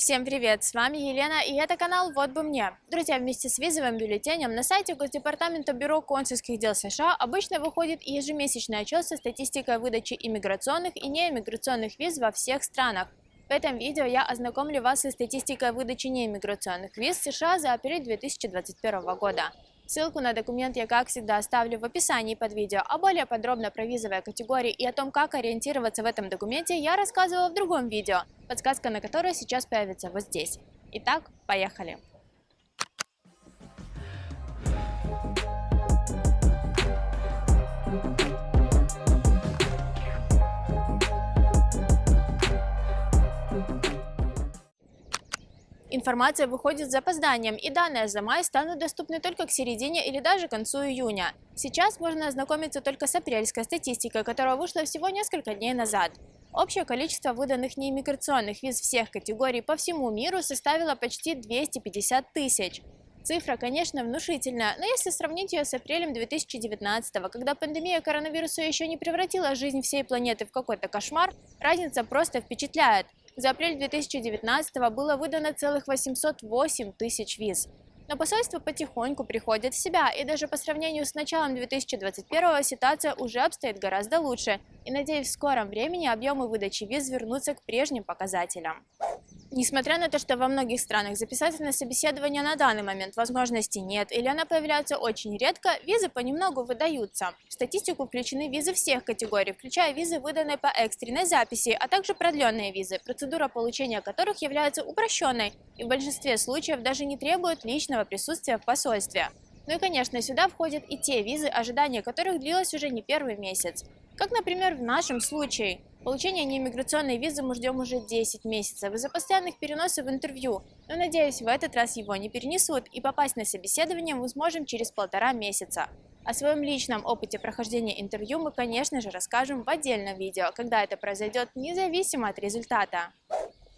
Всем привет, с вами Елена и это канал «Вот бы мне». Друзья, вместе с визовым бюллетенем на сайте Госдепартамента Бюро консульских дел США обычно выходит ежемесячный отчет со статистикой выдачи иммиграционных и неиммиграционных виз во всех странах. В этом видео я ознакомлю вас со статистикой выдачи неиммиграционных виз в США за апрель 2021 года. Ссылку на документ я, как всегда, оставлю в описании под видео, а более подробно про визовые категории и о том, как ориентироваться в этом документе, я рассказывала в другом видео, подсказка на которое сейчас появится вот здесь. Итак, поехали! Информация выходит с запозданием, и данные за май станут доступны только к середине или даже концу июня. Сейчас можно ознакомиться только с апрельской статистикой, которая вышла всего несколько дней назад. Общее количество выданных неиммиграционных виз всех категорий по всему миру составило почти 250 тысяч. Цифра, конечно, внушительная, но если сравнить ее с апрелем 2019, когда пандемия коронавируса еще не превратила жизнь всей планеты в какой-то кошмар, разница просто впечатляет. За апрель 2019 было выдано целых 808 тысяч виз. Но посольства потихоньку приходят в себя, и даже по сравнению с началом 2021 ситуация уже обстоит гораздо лучше. И надеюсь, в скором времени объемы выдачи виз вернутся к прежним показателям. Несмотря на то, что во многих странах записаться на собеседование на данный момент возможности нет или она появляется очень редко, визы понемногу выдаются. В статистику включены визы всех категорий, включая визы, выданные по экстренной записи, а также продленные визы, процедура получения которых является упрощенной и в большинстве случаев даже не требует личного присутствия в посольстве. Ну и, конечно, сюда входят и те визы, ожидание которых длилось уже не первый месяц. Как, например, в нашем случае. Получение неиммиграционной визы мы ждем уже 10 месяцев из-за постоянных переносов интервью, но, надеюсь, в этот раз его не перенесут, и попасть на собеседование мы сможем через 1,5 месяца. О своем личном опыте прохождения интервью мы, конечно же, расскажем в отдельном видео, когда это произойдет независимо от результата.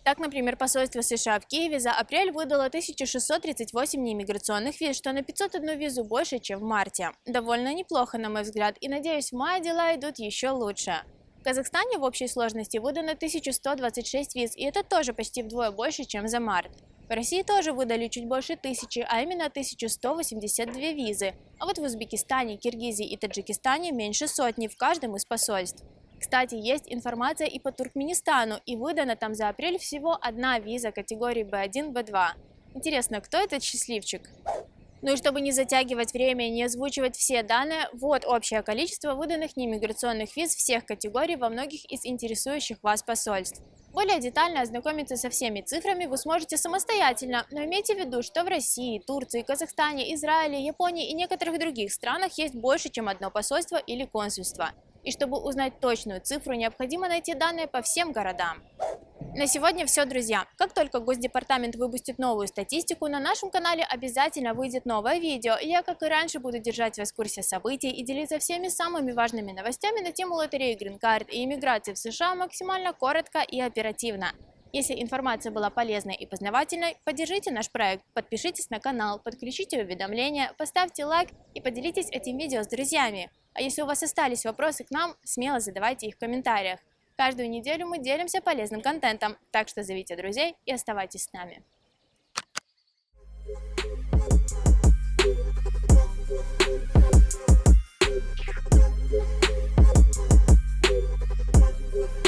Так, например, посольство США в Киеве за апрель выдало 1638 неиммиграционных виз, что на 501 визу больше, чем в марте. Довольно неплохо, на мой взгляд, и, надеюсь, в мае дела идут еще лучше. В Казахстане в общей сложности выдано 1126 виз, и это тоже почти вдвое больше, чем за март. В России тоже выдали чуть больше 1000, а именно 1182 визы, а вот в Узбекистане, Киргизии и Таджикистане меньше сотни в каждом из посольств. Кстати, есть информация и по Туркменистану, и выдана там за апрель всего одна виза категории B1, B2. Интересно, кто этот счастливчик? Ну и чтобы не затягивать время и не озвучивать все данные, вот общее количество выданных неиммиграционных виз всех категорий во многих из интересующих вас посольств. Более детально ознакомиться со всеми цифрами вы сможете самостоятельно, но имейте в виду, что в России, Турции, Казахстане, Израиле, Японии и некоторых других странах есть больше, чем одно посольство или консульство. И чтобы узнать точную цифру, необходимо найти данные по всем городам. На сегодня все, друзья. Как только Госдепартамент выпустит новую статистику, на нашем канале обязательно выйдет новое видео. И я, как и раньше, буду держать вас в курсе событий и делиться всеми самыми важными новостями на тему лотереи Green Card и иммиграции в США максимально коротко и оперативно. Если информация была полезной и познавательной, поддержите наш проект, подпишитесь на канал, подключите уведомления, поставьте лайк и поделитесь этим видео с друзьями. А если у вас остались вопросы к нам, смело задавайте их в комментариях. Каждую неделю мы делимся полезным контентом, так что зовите друзей и оставайтесь с нами. We'll be right back.